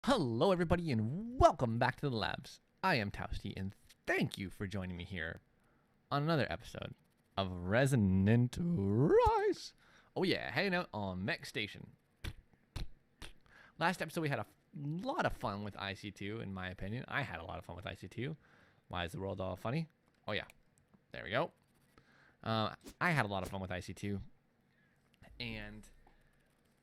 Hello everybody and welcome back to the labs. I am Toasty and thank you for joining me here on another episode of ResonantRise. Oh yeah, hanging out on MechStation. Last episode we had a lot of fun with IC2 in my opinion. I had a lot of fun with IC2. Why is the world all funny? Oh yeah, there we go. I had a lot of fun with IC2 and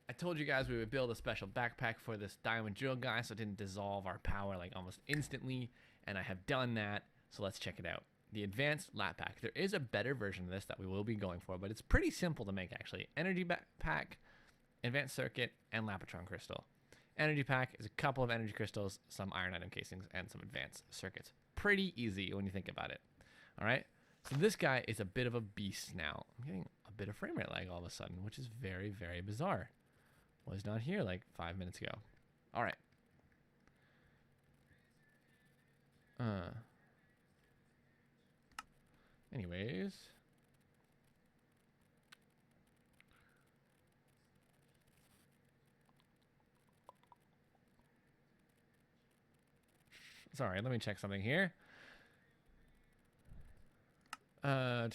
I told you guys we would build a special backpack for this diamond drill guy so it didn't dissolve our power like almost instantly, and I have done that, so let's check it out. The advanced lap pack. There is a better version of this that we will be going for, but it's pretty simple to make actually. Energy backpack, advanced circuit, and lapatron crystal. Energy pack is a couple of energy crystals, some iron item casings, and some advanced circuits. Pretty easy when you think about it. All right, so this guy is a bit of a beast now. I'm getting a bit of frame rate lag all of a sudden, which is very, very bizarre. Was not here like 5 minutes ago. All right. Anyways. Sorry, let me check something here. Yeah,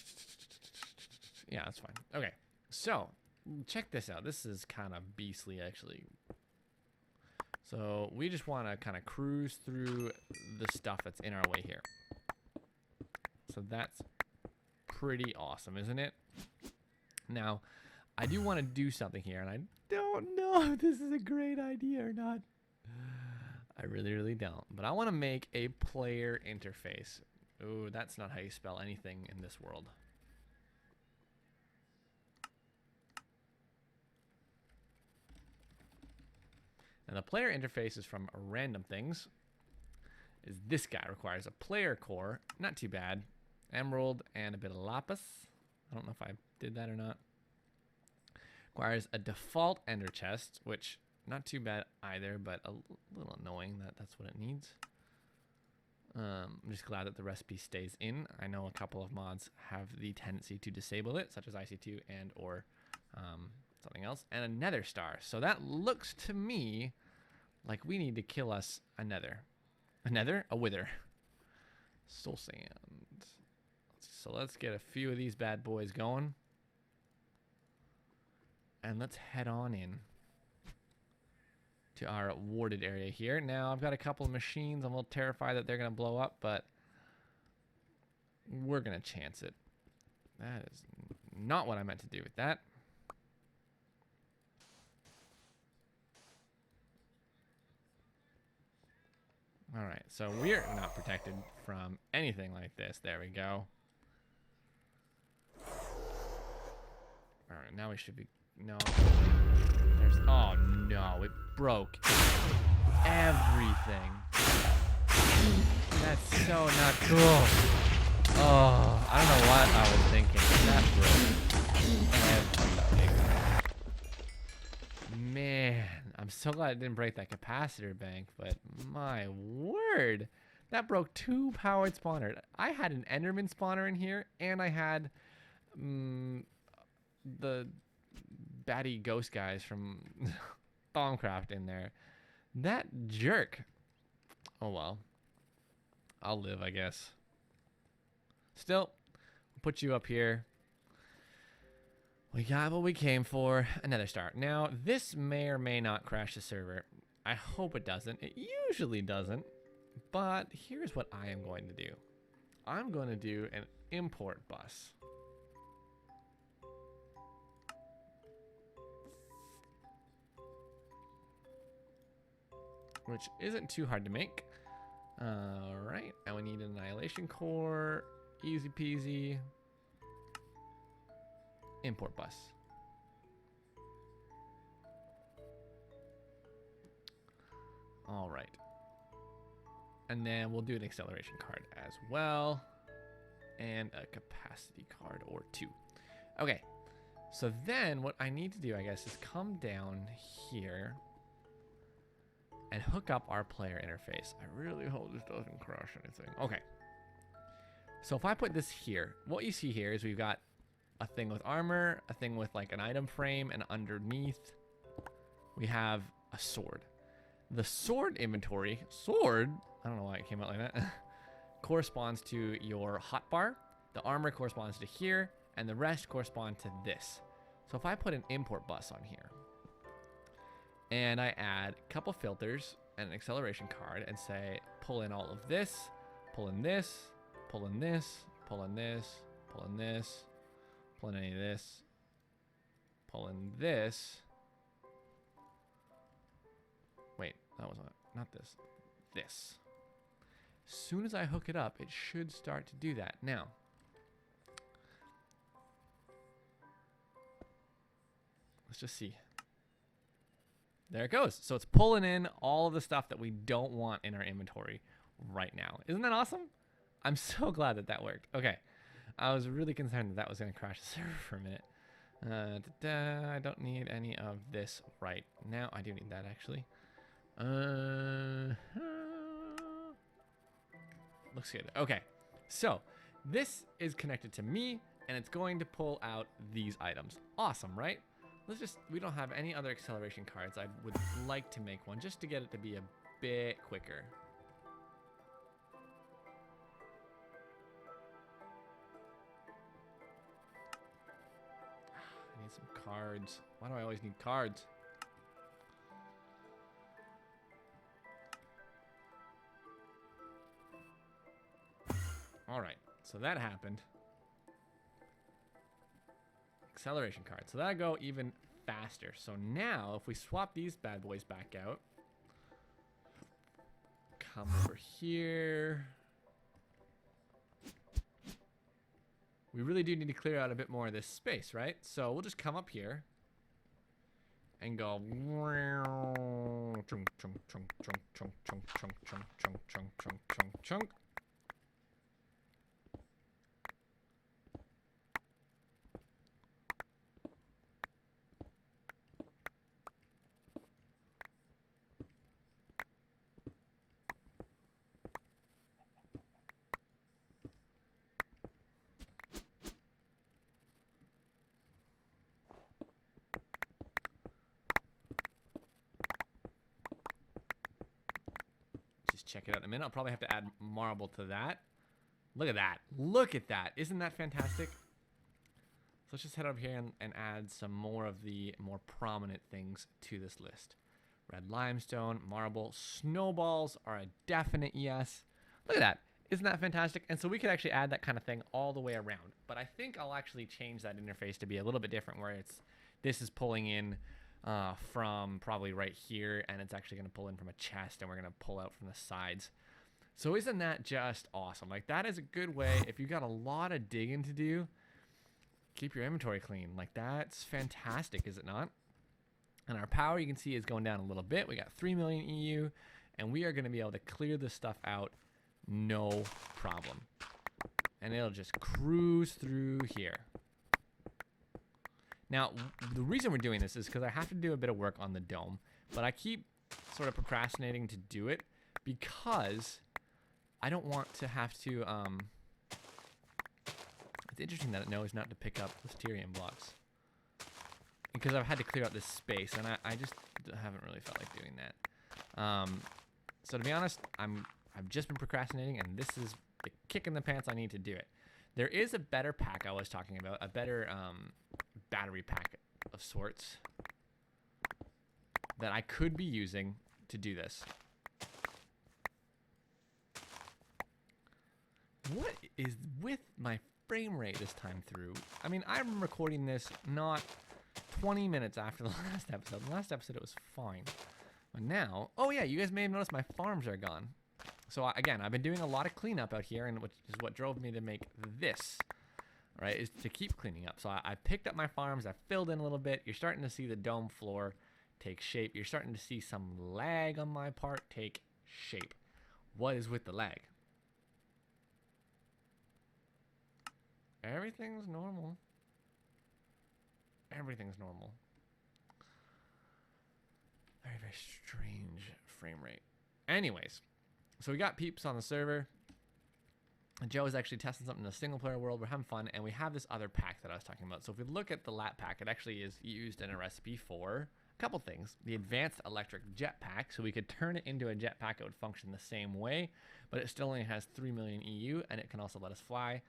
that's fine. Okay, so check this out. This is kind of beastly, actually. So we just want to kind of cruise through the stuff that's in our way here. So that's pretty awesome, isn't it? Now, I do want to do something here, and I don't know if this is a great idea or not. I really, really don't. But I want to make a player interface. Ooh, that's not how you spell anything in this world. And the player interface is from random things. Is this guy requires a player core, not too bad. Emerald and a bit of lapis. I don't know if I did that or not. Requires a default ender chest, which not too bad either, but a little annoying that that's what it needs. I'm just glad that the recipe stays in. I know a couple of mods have the tendency to disable it, such as IC2 and or something else, and a nether star. So that looks to me like we need to kill us a nether. A wither. Soul sand. So let's get a few of these bad boys going. And let's head on in to our warded area here. Now I've got a couple of machines. I'm a little terrified that they're going to blow up, but we're going to chance it. That is not what I meant to do with that. All right, so we're not protected from anything like this. There we go. All right, now we should be, no. There's, oh no, it broke everything. That's so not cool. Oh, I don't know what I was thinking. That broke everything. Man, I'm so glad it didn't break that capacitor bank, but my word, that broke 2 powered spawners. I had an Enderman spawner in here, and I had the batty ghost guys from Buildcraft in there. That jerk. Oh well. I'll live, I guess. Still, we'll put you up here. We got what we came for. Another star. Now, this may or may not crash the server. I hope it doesn't. It usually doesn't. But here's what I am going to do. I'm going to do an import bus. Which isn't too hard to make. Alright, and we need an annihilation core. Easy peasy. Import bus. Alright. And then we'll do an acceleration card as well. And a capacity card or 2. Okay. So then what I need to do, I guess, is come down here and hook up our player interface. I really hope this doesn't crash anything. Okay. So if I put this here, what you see here is we've got a thing with armor, a thing with like an item frame, and underneath we have a sword. The sword inventory, sword, I don't know why it came out like that, corresponds to your hotbar. The armor corresponds to here, and the rest correspond to this. So if I put an import bus on here, and I add a couple filters and an acceleration card and say, pull in all of this, pull in this, pull in this, pull in this, pull in this, pull in any of this, pull in this. Wait, that was not this. This. As soon as I hook it up, it should start to do that. Now, let's just see. There it goes. So it's pulling in all of the stuff that we don't want in our inventory right now. Isn't that awesome? I'm so glad that that worked. Okay. I was really concerned that that was going to crash the server for a minute. I don't need any of this right now. I do need that, actually. Looks good. Okay. So this is connected to me, and it's going to pull out these items. Awesome, right? We don't have any other acceleration cards. I would like to make one just to get it to be a bit quicker. I need some cards. Why do I always need cards? All right, so that happened. Acceleration card. So that'll go even faster. So now, if we swap these bad boys back out, come over here. We really do need to clear out a bit more of this space, right? So we'll just come up here and go chunk, chunk, chunk, chunk, chunk, chunk, chunk, chunk, chunk, chunk, chunk, chunk, chunk. Check it out in a minute. I'll probably have to add marble to that. Look at that. Look at that. Isn't that fantastic? So let's just head over here and add some more of the more prominent things to this list. Red limestone, marble, snowballs are a definite yes. Look at that. Isn't that fantastic? And so we could actually add that kind of thing all the way around. But I think I'll actually change that interface to be a little bit different, where this is pulling in from probably right here, and it's actually going to pull in from a chest, and we're going to pull out from the sides. So isn't that just awesome? Like, that is a good way, if you got a lot of digging to do, keep your inventory clean. Like, that's fantastic, is it not? And our power, you can see, is going down a little bit. We got 3 million EU, and we are going to be able to clear this stuff out no problem. And it'll just cruise through here. Now, the reason we're doing this is because I have to do a bit of work on the dome, but I keep sort of procrastinating to do it because I don't want to have to, it's interesting that it knows not to pick up Listerium blocks, because I've had to clear out this space, and I just haven't really felt like doing that. So to be honest, I've just been procrastinating, and this is the kick in the pants I need to do it. There is a better pack I was talking about, a better battery pack of sorts that I could be using to do this. What is with my frame rate this time through? I mean, I'm recording this not 20 minutes after the last episode. The last episode, it was fine. But now, oh yeah, you guys may have noticed my farms are gone. So again, I've been doing a lot of cleanup out here, and which is what drove me to make this, right, is to keep cleaning up. So I picked up my farms, I filled in a little bit. You're starting to see the dome floor take shape. You're starting to see some lag on my part take shape. What is with the lag? Everything's normal. Everything's normal. Very, very strange frame rate. Anyways. So we got peeps on the server. Joe is actually testing something in the single player world. We're having fun, and we have this other pack that I was talking about. So if we look at the lat pack, it actually is used in a recipe for couple things. The advanced electric jetpack, so we could turn it into a jetpack. It would function the same way, but it still only has 3 million EU, and it can also let us fly.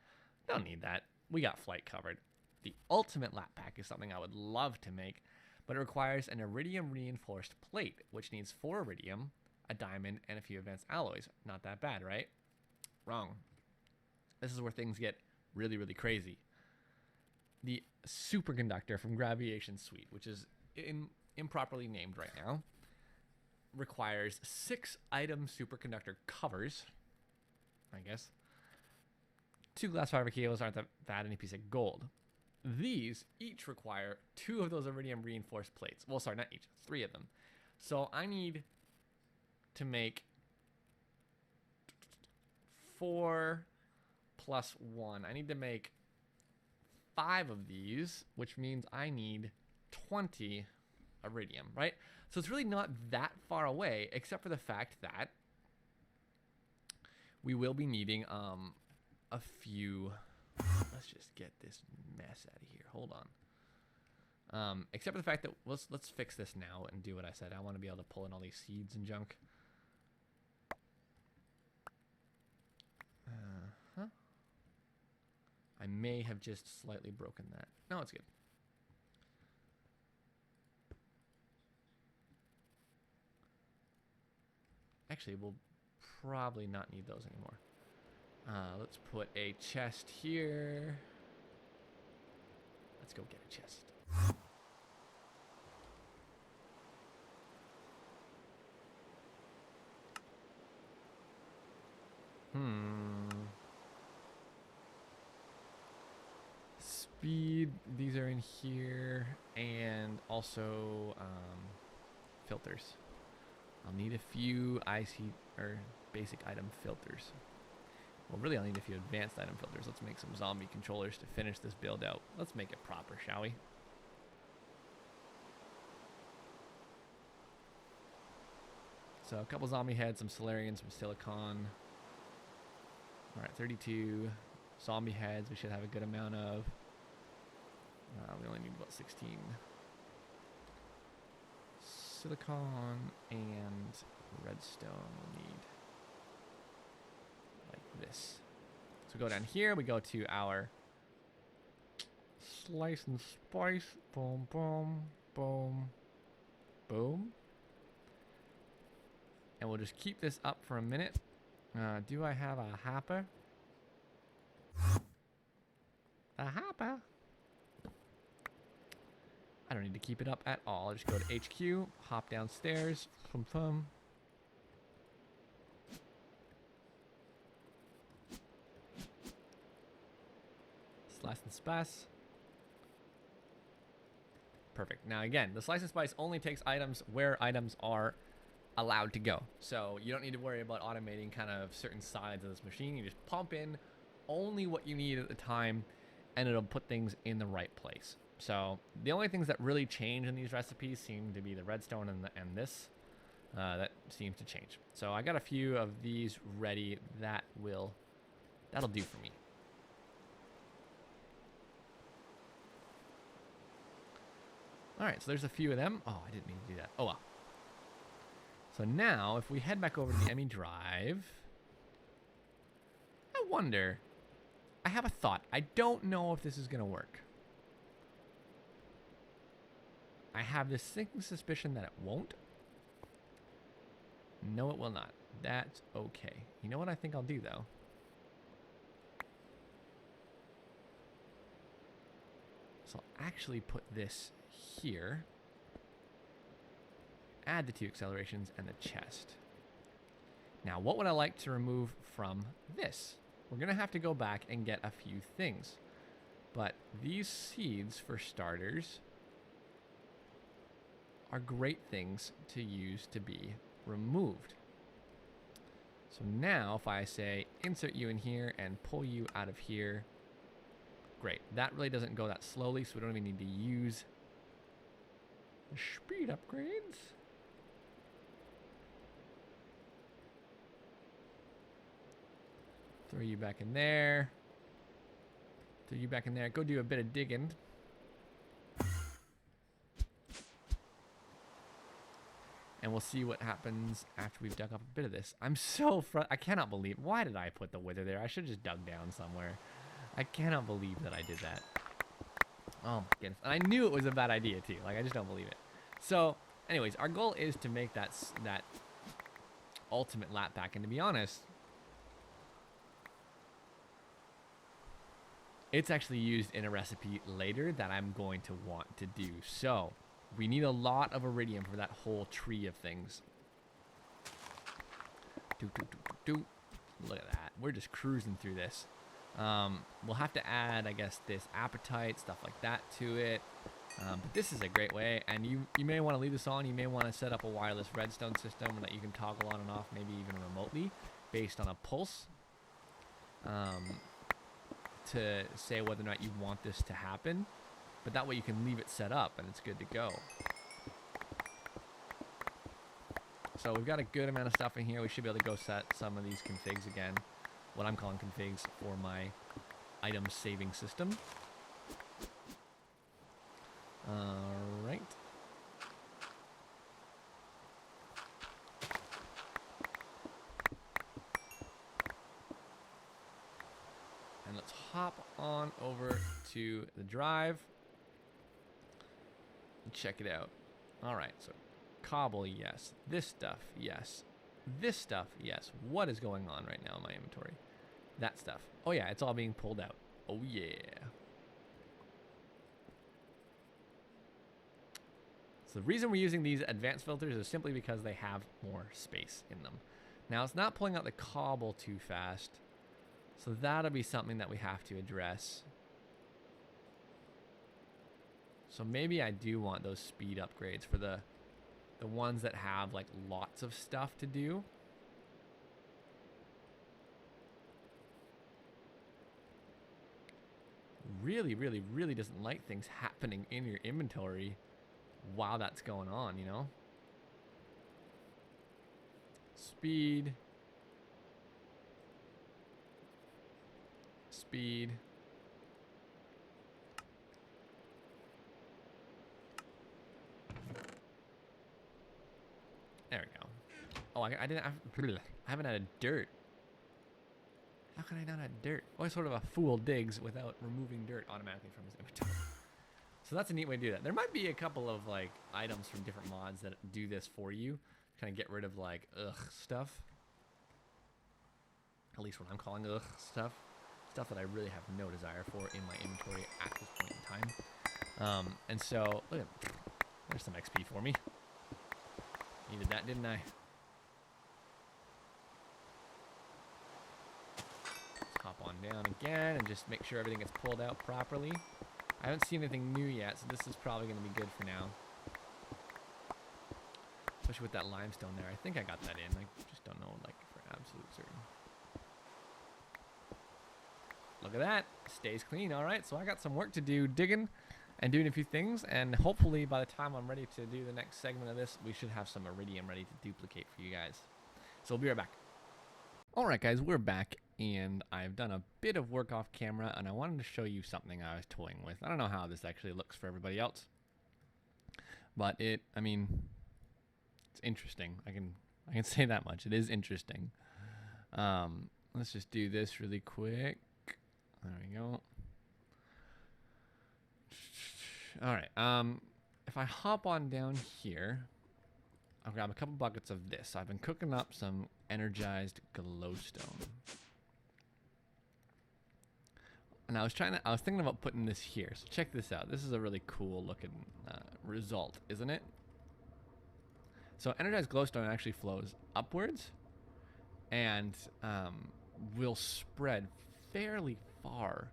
Don't need that. We got flight covered. The ultimate lap pack is something I would love to make, but it requires an iridium reinforced plate, which needs 4 iridium, a diamond, and a few advanced alloys. Not that bad, right? Wrong. This is where things get really, really crazy. The superconductor from Graviation Suite, which is improperly named right now, requires 6 item superconductor covers, I guess. 2 glass fiber cables aren't that bad, and a piece of gold. These each require 2 of those iridium reinforced plates. Well, sorry, not each, 3 of them. So I need to make 4 plus 1. I need to make 5 of these, which means I need 20 iridium, right? So it's really not that far away, except for the fact that we will be needing a few. Let's just get this mess out of here. Hold on. Except for the fact that let's fix this now and do what I said. I want to be able to pull in all these seeds and junk. I may have just slightly broken that. No, it's good. Actually, we'll probably not need those anymore. Let's put a chest here. Let's go get a chest. Speed, these are in here, and also filters. I'll need a few IC or basic item filters. Well, really, I'll need a few advanced item filters. Let's make some zombie controllers to finish this build out. Let's make it proper, shall we? So a couple zombie heads, some Solarian, some silicon. All right, 32 zombie heads. We should have a good amount of. We only need about 16. Silicon and redstone we'll need like this. So we go down here, we go to our slice and spice. Boom, boom, boom, boom. And we'll just keep this up for a minute. Do I have a hopper? A hopper? I don't need to keep it up at all. I'll just go to HQ, hop downstairs. Thumb. Slice and spice. Perfect. Now again, the slice and spice only takes items where items are allowed to go. So you don't need to worry about automating kind of certain sides of this machine. You just pump in only what you need at the time, and it'll put things in the right place. So the only things that really change in these recipes seem to be the redstone and this. That seems to change. So I got a few of these ready. That'll do for me. All right, so there's a few of them. Oh, I didn't mean to do that. Oh well. So now, if we head back over to the ME drive, I wonder. I have a thought. I don't know if this is gonna work. I have this sinking suspicion that it won't. No, it will not. That's okay. You know what I think I'll do, though? So I'll actually put this here. Add the 2 accelerations and the chest. Now, what would I like to remove from this? We're going to have to go back and get a few things. But these seeds, for starters, are great things to use to be removed. So now if I say insert you in here and pull you out of here, great. That really doesn't go that slowly, so we don't even need to use the speed upgrades. Throw you back in there. Throw you back in there. Go do a bit of digging. and we'll see what happens after we've dug up a bit of this. I'm so I cannot believe, why did I put the wither there? I should have just dug down somewhere. I cannot believe that I did that. Oh my goodness. And I knew it was a bad idea too. Like, I just don't believe it. So, anyways, our goal is to make that ultimate lap pack. And to be honest, it's actually used in a recipe later that I'm going to want to do. So, we need a lot of iridium for that whole tree of things. Look at that. We're just cruising through this. We'll have to add, I guess, this apatite, stuff like that to it. But this is a great way, and you may want to leave this on. You may want to set up a wireless redstone system that you can toggle on and off, maybe even remotely, based on a pulse, to say whether or not you want this to happen. But that way you can leave it set up, and it's good to go. So we've got a good amount of stuff in here. We should be able to go set some of these configs again. What I'm calling configs for my item saving system. Alright. And let's hop on over to the drive and check it out. Alright, so cobble, yes. This stuff, yes. This stuff, yes. What is going on right now in my inventory? That stuff. Oh yeah, it's all being pulled out. Oh yeah. So the reason we're using these advanced filters is simply because they have more space in them. Now it's not pulling out the cobble too fast, so that'll be something that we have to address. So maybe I do want those speed upgrades for the ones that have like lots of stuff to do. Really doesn't like things happening in your inventory while that's going on, you know? Speed. Speed. There we go. Oh, I haven't added dirt. How can I not add dirt? Always sort of a fool digs without removing dirt automatically from his inventory. So that's a neat way to do that. There might be a couple of like items from different mods that do this for you. Kind of get rid of like stuff. At least what I'm calling stuff. Stuff that I really have no desire for in my inventory at this point in time. And so, look at, there's some XP for me. Needed that, didn't I? Let's hop on down again and just make sure everything gets pulled out properly. I haven't seen anything new yet, so this is probably going to be good for now. Especially with that limestone there. I think I got that in. I just don't know, like, for absolute certain. Look at that. Stays clean. All right, so I got some work to do digging and doing a few things, and hopefully by the time I'm ready to do the next segment of this, we should have some iridium ready to duplicate for you guys. So we'll be right back. All right, guys, we're back, and I've done a bit of work off camera, and I wanted to show you something I was toying with. I don't know how this actually looks for everybody else, but I mean, it's interesting. I can say that much. It is interesting. Let's just do this really quick. There we go. All right. If I hop on down here, I'll grab a couple buckets of this. So I've been cooking up some energized glowstone. And I was thinking about putting this here. So check this out. This is a really cool looking result, isn't it? So energized glowstone actually flows upwards and will spread fairly far.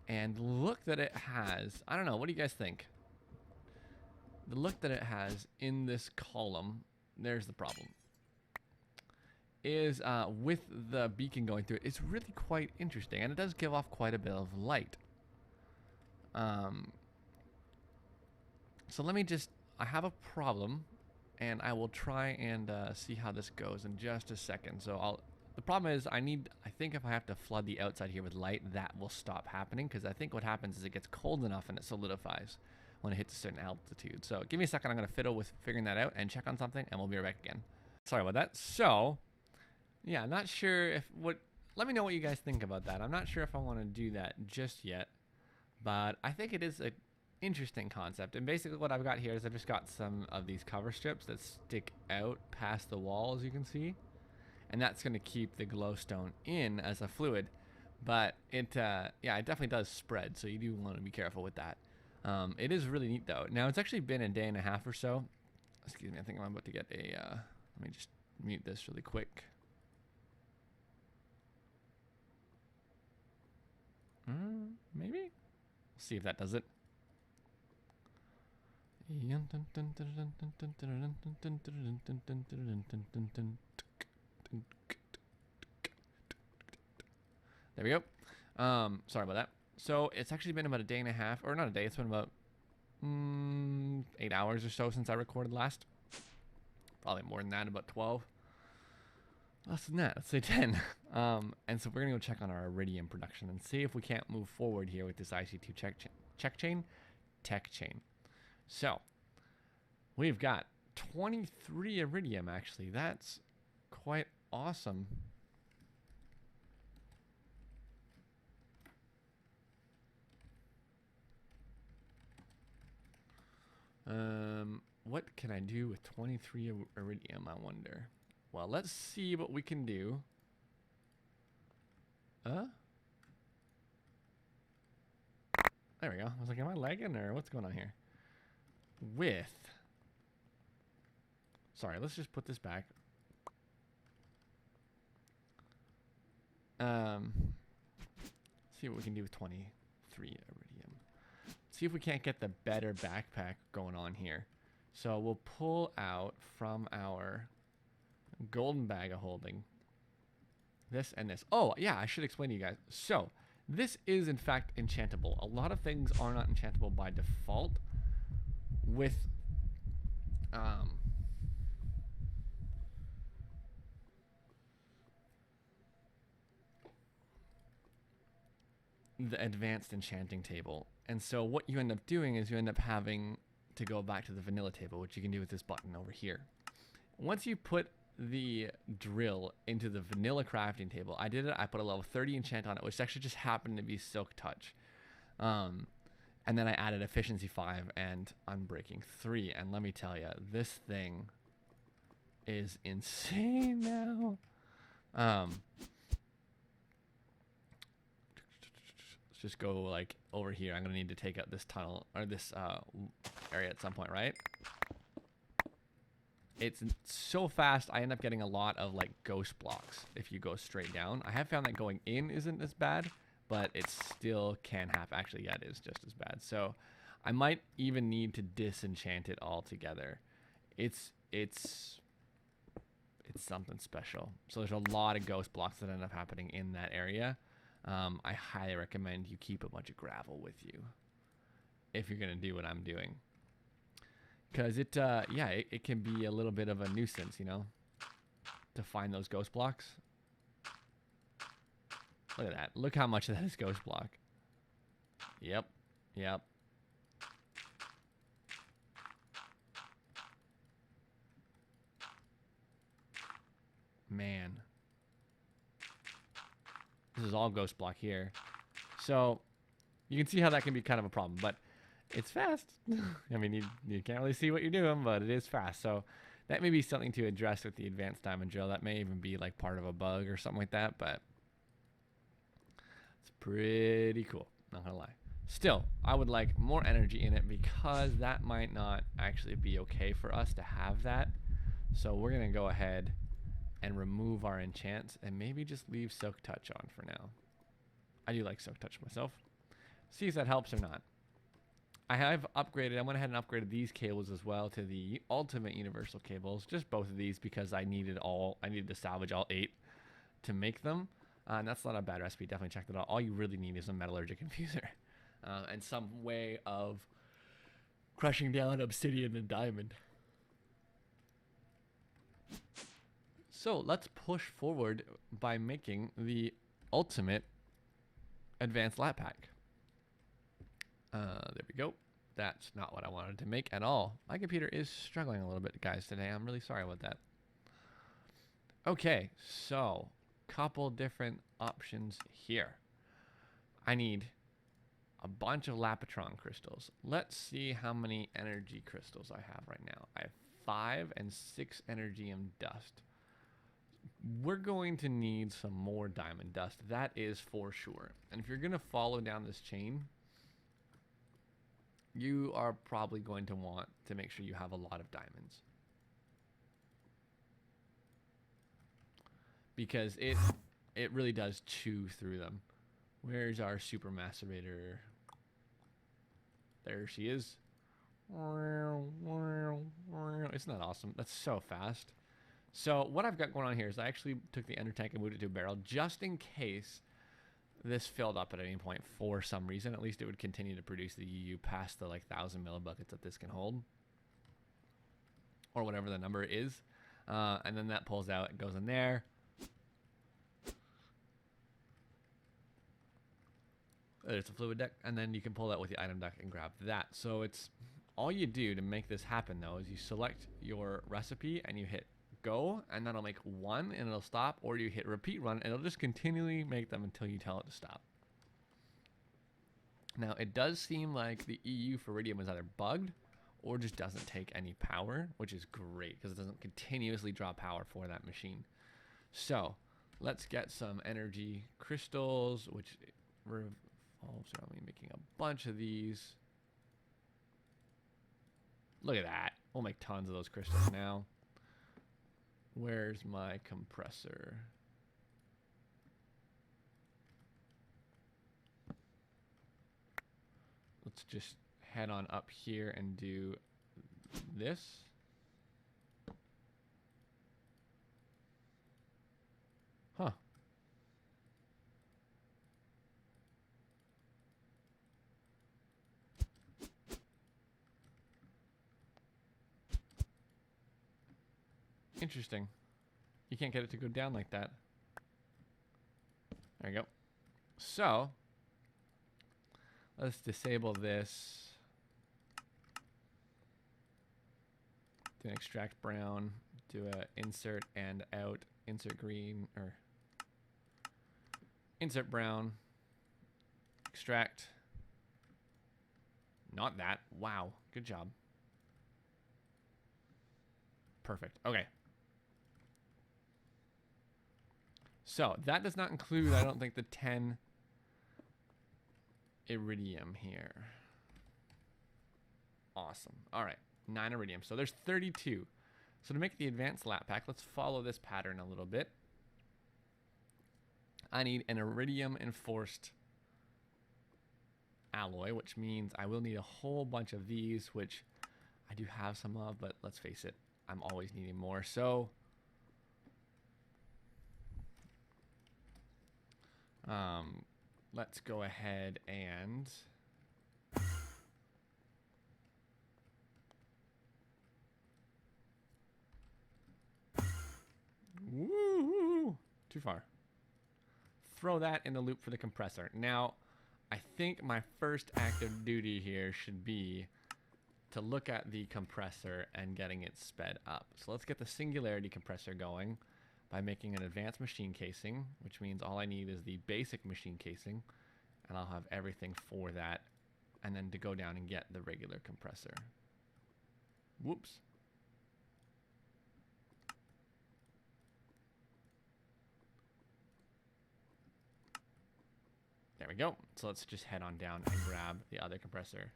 And the look that it has, I don't know, what do you guys think? The look that it has in this column, there's the problem, is with the beacon going through it, it's really quite interesting. And it does give off quite a bit of light. So let me just, I have a problem, and I will try and see how this goes in just a second. So the problem is I think if I have to flood the outside here with light, that will stop happening, because I think what happens is it gets cold enough and it solidifies. when it hits a certain altitude. So give me a second. I'm going to fiddle with figuring that out and check on something, and we'll be right back again. Sorry about that. So, yeah, I'm not sure if what... Let me know what you guys think about that. I'm not sure if I want to do that just yet, but I think it is an interesting concept. And basically what I've got here is I've just got some of these cover strips that stick out past the wall, as you can see. And that's going to keep the glowstone in as a fluid. But it, yeah, it definitely does spread, so you do want to be careful with that. It is really neat, though. Now, it's actually been a day and a half or so. Excuse me, I think I'm about to get a... let me just mute this really quick. Maybe? We'll see if that does it. There we go. Sorry about that. So it's actually been about a day and a half, or not a day, it's been about 8 hours or so since I recorded last. Probably more than that, about 12. Less than that, let's say 10. And so we're gonna go check on our iridium production and see if we can't move forward here with this IC2 tech chain. So we've got 23 iridium actually. That's quite awesome. What can I do with 23 iridium, I wonder? Well, let's see what we can do. There we go. I was like, am I lagging or what's going on here? Sorry, let's just put this back. See what we can do with 23 iridium. See if we can't get the better backpack going on here. So we'll pull out from our golden bag of holding this and this. Oh, yeah, I should explain to you guys. So this is in fact enchantable. A lot of things are not enchantable by default with the advanced enchanting table. And so what you end up doing is you end up having to go back to the vanilla table, which you can do with this button over here. Once you put the drill into the vanilla crafting table, I did it, I put a level 30 enchant on it, which actually just happened to be Silk Touch. And then I added efficiency 5 and unbreaking 3. And let me tell you, this thing is insane now. Let's just go like over here. I'm gonna need to take out this tunnel or this area at some point, right? It's so fast, I end up getting a lot of like ghost blocks if you go straight down. I have found that going in isn't as bad, but it still can happen. Actually, yeah, it is just as bad. So I might even need to disenchant it altogether. It's something special. So there's a lot of ghost blocks that end up happening in that area. I highly recommend you keep a bunch of gravel with you if you're gonna do what I'm doing. Because it can be a little bit of a nuisance, you know, to find those ghost blocks. Look at that. Look how much of that is ghost block. Yep. Man. This is all ghost block here. So you can see how that can be kind of a problem, but it's fast. I mean, you can't really see what you're doing, but it is fast. So that may be something to address with the advanced diamond drill. That may even be like part of a bug or something like that, but it's pretty cool. Not gonna lie. Still, I would like more energy in it because that might not actually be okay for us to have that. So we're gonna go ahead and remove our enchants and maybe just leave Silk Touch on for now. I do like Silk Touch myself. See if that helps or not. I have upgraded, I went ahead and upgraded these cables as well to the ultimate universal cables, just both of these because I needed to salvage all 8 to make them. And that's not a bad recipe, definitely check that out. All you really need is a metallurgic infuser and some way of crushing down obsidian and diamond. So let's push forward by making the ultimate advanced lap pack. There we go. That's not what I wanted to make at all. My computer is struggling a little bit, guys, today. I'm really sorry about that. Okay, so couple different options here. I need a bunch of Lapitron crystals. Let's see how many energy crystals I have right now. I have 5 and 6 Energium dust. We're going to need some more diamond dust. That is for sure. And if you're going to follow down this chain, you are probably going to want to make sure you have a lot of diamonds. Because it really does chew through them. Where's our super macerator? There she is. Isn't that awesome? That's so fast. So what I've got going on here is I actually took the ender tank and moved it to a barrel just in case this filled up at any point for some reason. At least it would continue to produce the UU past the like 1,000 millibuckets that this can hold, or whatever the number is. And then that pulls out, it goes in there. There's a fluid deck, and then you can pull that with the item deck and grab that. So it's all you do to make this happen though is you select your recipe and you hit go, and that'll make 1 and it'll stop, or you hit repeat run and it'll just continually make them until you tell it to stop. Now it does seem like the EU for Iridium is either bugged or just doesn't take any power, which is great because it doesn't continuously draw power for that machine. So let's get some energy crystals, which revolves around me making a bunch of these. Look at that. We'll make tons of those crystals now. Where's my compressor? Let's just head on up here and do this. Huh. Interesting. You can't get it to go down like that. There you go. So, let's disable this. Do an extract brown. Do a insert and out. Insert green, or insert brown. Extract. Not that. Wow. Good job. Perfect. Okay. So that does not include, I don't think, the 10 iridium here. Awesome. All right, 9 iridium. So there's 32. So to make the advanced lap pack, let's follow this pattern a little bit. I need an iridium enforced alloy, which means I will need a whole bunch of these, which I do have some of, but let's face it, I'm always needing more. So let's go ahead and woo, too far. Throw that in the loop for the compressor. Now, I think my first act of duty here should be to look at the compressor and getting it sped up. So let's get the singularity compressor going by making an advanced machine casing, which means all I need is the basic machine casing, and I'll have everything for that, and then to go down and get the regular compressor. Whoops. There we go. So let's just head on down and grab the other compressor.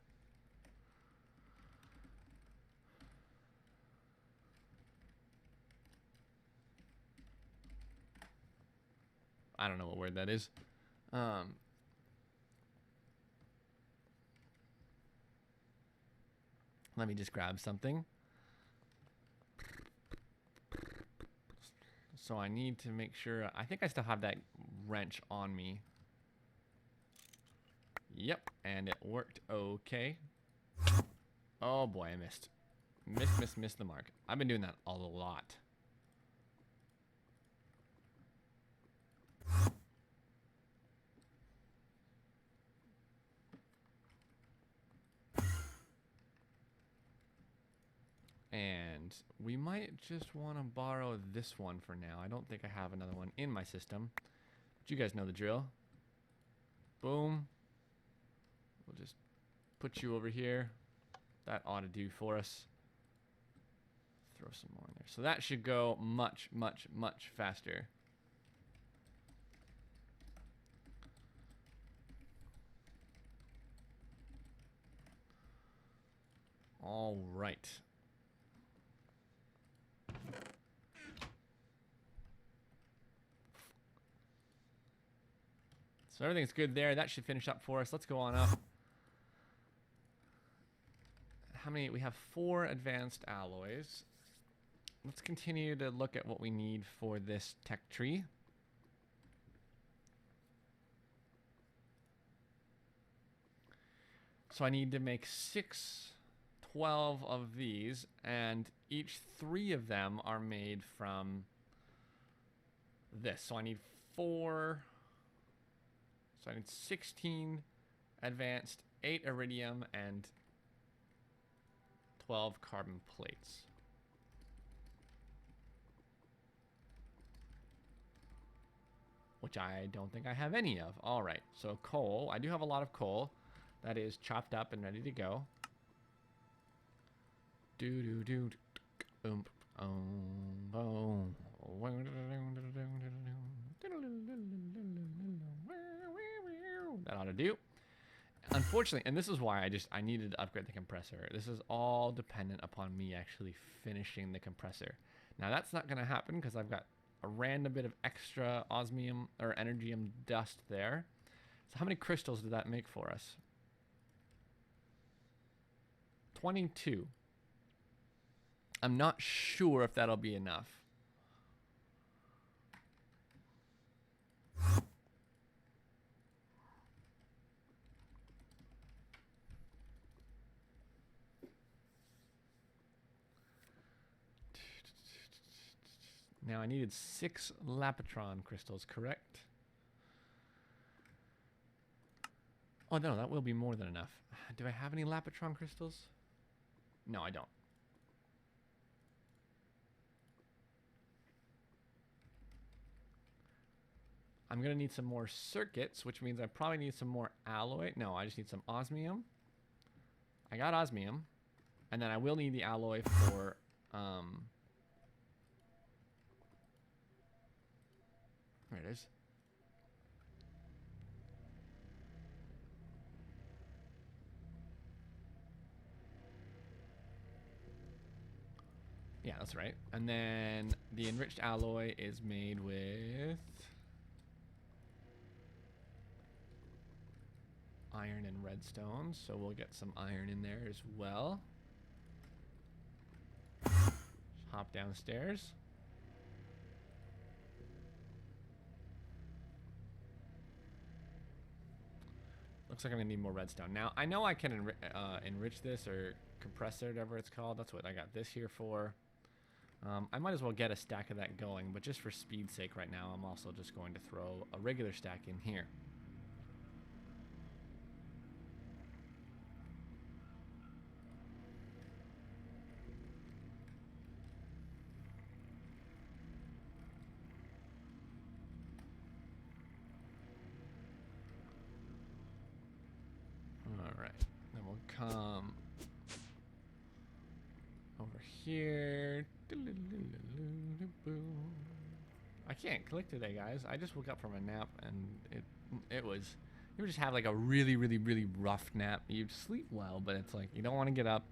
I don't know what word that is. Let me just grab something. So I need to make sure, I think I still have that wrench on me. Yep, and it worked okay. Oh boy, I missed. Missed the mark. I've been doing that a lot. And we might just want to borrow this one for now. I don't think I have another one in my system. But you guys know the drill. Boom. We'll just put you over here. That ought to do for us. Throw some more in there. So that should go much, much, much faster. All right. So everything's good there. That should finish up for us. Let's go on up. How many? We have 4 advanced alloys. Let's continue to look at what we need for this tech tree. So I need to make 12 of these, and each 3 of them are made from this. So I need 4. So I need 16 advanced, 8 iridium, and 12 carbon plates. Which I don't think I have any of. All right, so coal. I do have a lot of coal. That is chopped up and ready to go. Boom, boom. That ought to do. Unfortunately, and this is why I needed to upgrade the compressor. This is all dependent upon me actually finishing the compressor. Now that's not going to happen because I've got a random bit of extra osmium or energium dust there. So how many crystals did that make for us? 22. I'm not sure if that'll be enough. Now I needed 6 Lapitron crystals, correct? Oh no, that will be more than enough. Do I have any Lapitron crystals? No, I don't. I'm gonna need some more circuits, which means I probably need some more alloy. No, I just need some osmium. I got osmium, and then I will need the alloy for there it is. Yeah, that's right. And then the enriched alloy is made with iron and redstone, so we'll get some iron in there as well. Just hop downstairs. Looks like I'm gonna need more redstone. Now, I know I can enrich this or compress it, whatever it's called. That's what I got this here for. I might as well get a stack of that going, but just for speed's sake right now, I'm also just going to throw a regular stack in here. Alright, then we'll come over here. I can't click today, guys. I just woke up from a nap, and it was, you would just have like a really, really, really rough nap. You'd sleep well, but it's like you don't want to get up.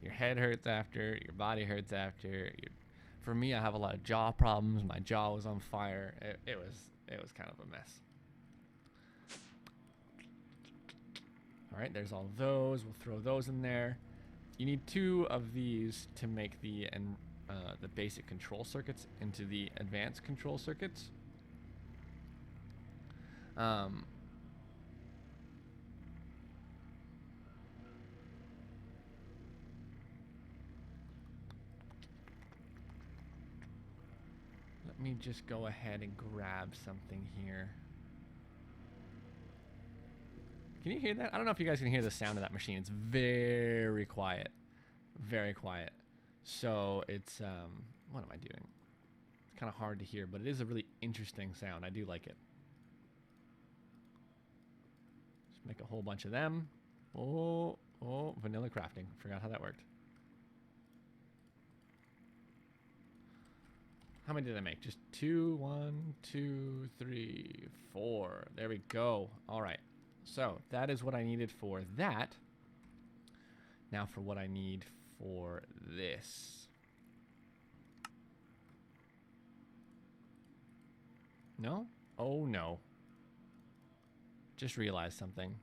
Your head hurts after, your body hurts after. For me, I have a lot of jaw problems. My jaw was on fire. It was kind of a mess. All right, there's all those. We'll throw those in there. You need 2 of these to make the basic control circuits into the advanced control circuits. Let me just go ahead and grab something here. Can you hear that? I don't know if you guys can hear the sound of that machine. It's very quiet. Very quiet. So it's, what am I doing? It's kind of hard to hear, but it is a really interesting sound. I do like it. Just make a whole bunch of them. Oh, vanilla crafting. Forgot how that worked. How many did I make? Just 2, 1, 2, 3, 4. There we go. All right. So that is what I needed for that. Now for what I need for this. No? Oh no. Just realized something.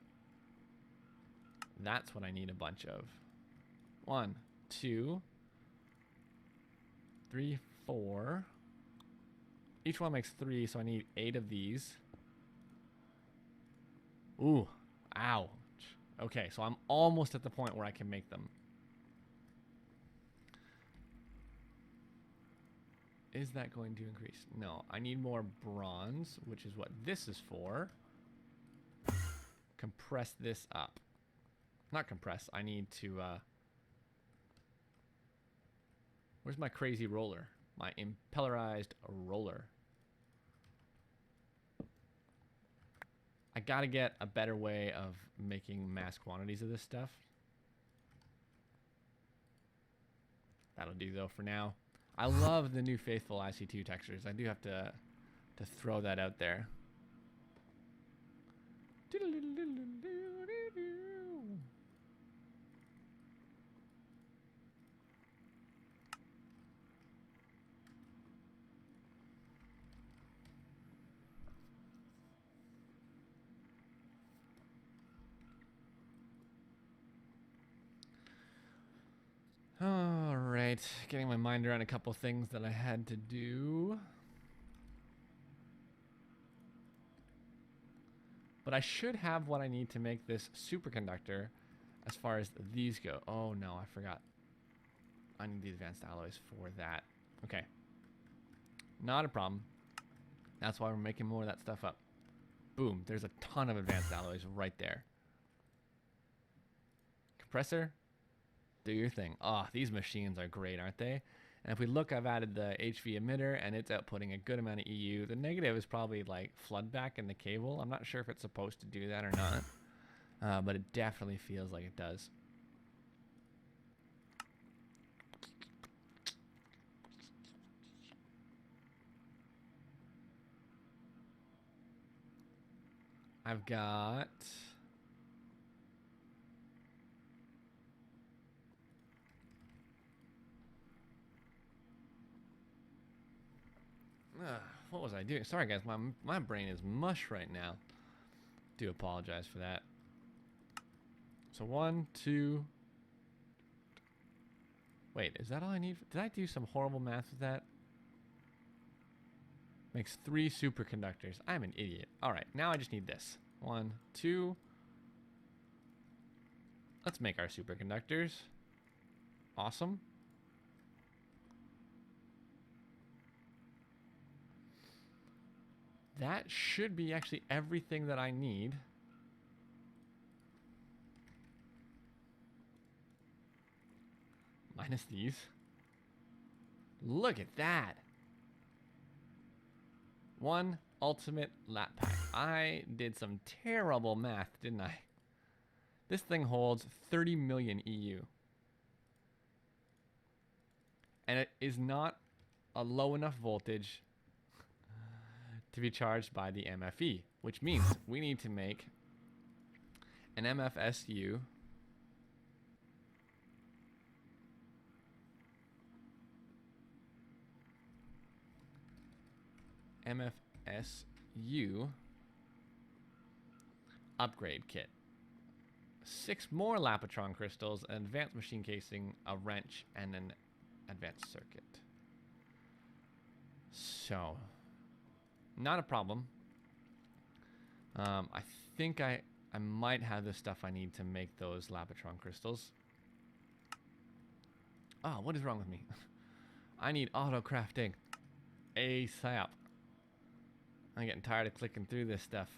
That's what I need a bunch of. 1, 2, 3, 4. Each one makes 3, so I need 8 of these. Ooh, ouch. Okay, so I'm almost at the point where I can make them. Is that going to increase? No, I need more bronze, which is what this is for. Compress this up. Not compress, I need to, where's my crazy roller? My impellerized roller. I gotta get a better way of making mass quantities of this stuff. That'll do though for now. I love the new Faithful IC2 textures. I do have to throw that out there. All right, getting my mind around a couple things that I had to do. But I should have what I need to make this superconductor as far as these go. Oh no, I forgot. I need the advanced alloys for that. Okay. Not a problem. That's why we're making more of that stuff up. Boom, there's a ton of advanced alloys right there. Compressor. Do your thing. Oh, these machines are great, aren't they? And if we look, I've added the HV emitter, and it's outputting a good amount of EU. The negative is probably like flood back in the cable. I'm not sure if it's supposed to do that or not, but it definitely feels like it does. I've got... what was I doing? Sorry guys, my brain is mush right now. Do apologize for that. So 1, 2. Wait, is that all I need? Did I do some horrible math with that? Makes 3 superconductors. I'm an idiot. All right, now I just need this. 1, 2. Let's make our superconductors. Awesome. That should be actually everything that I need. Minus these. Look at that. 1 ultimate lap pack. I did some terrible math, didn't I? This thing holds 30 million EU. And it is not a low enough voltage to be charged by the MFE, which means we need to make an MFSU upgrade kit. 6 more Lapotron crystals, an advanced machine casing, a wrench, and an advanced circuit. So, not a problem. I think I might have the stuff I need to make those Lapotron crystals. Oh, what is wrong with me? I need auto crafting ASAP. I'm getting tired of clicking through this stuff.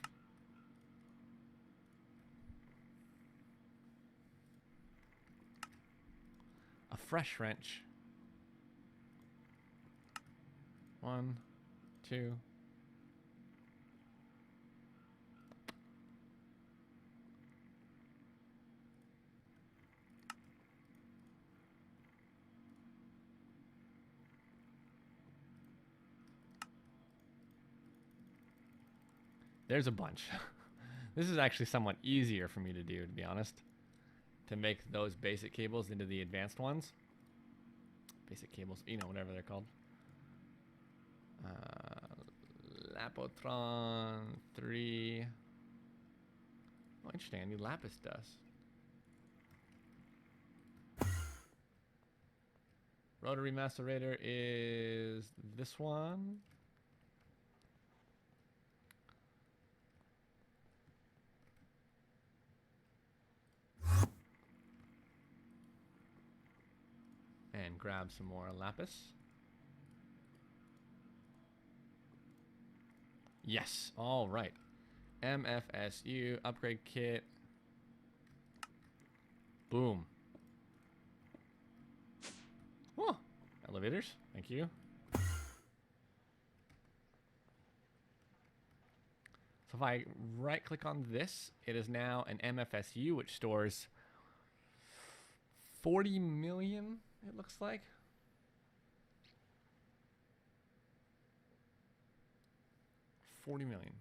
A fresh wrench. 1, 2. There's a bunch. This is actually somewhat easier for me to do, to be honest. To make those basic cables into the advanced ones. Basic cables, you know, whatever they're called. Lapotron 3. Oh, interesting. I need lapis dust. Rotary macerator is this one. And grab some more lapis. Yes, all right. MFSU upgrade kit. Boom. Oh, elevators. Thank you. So if I right click on this, it is now an MFSU, which stores 40 million, it looks like. $40 million.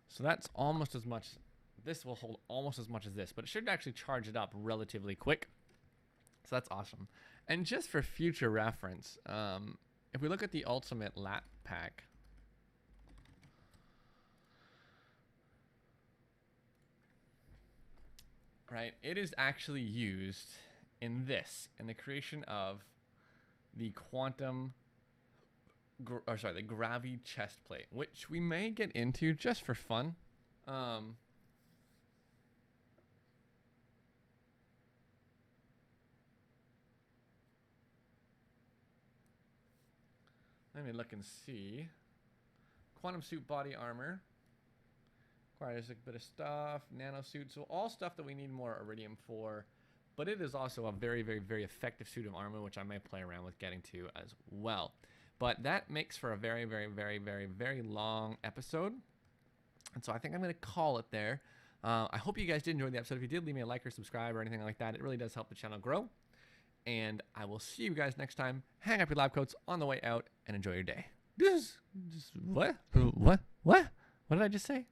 So that's almost as much. This will hold almost as much as this, but it should actually charge it up relatively quick. So that's awesome. And just for future reference, if we look at the ultimate lap pack, right, it is actually used in this, in the creation of the quantum, the gravity chest plate, which we may get into just for fun. Let me look and see. Quantum suit body armor. Requires a bit of stuff. Nano suit. So all stuff that we need more iridium for. But it is also a very, very, very effective suit of armor, which I may play around with getting to as well. But that makes for a very, very, very, very, very long episode. And so I think I'm going to call it there. I hope you guys did enjoy the episode. If you did, leave me a like or subscribe or anything like that. It really does help the channel grow. And I will see you guys next time. Hang up your lab coats on the way out and enjoy your day. What? What did I just say?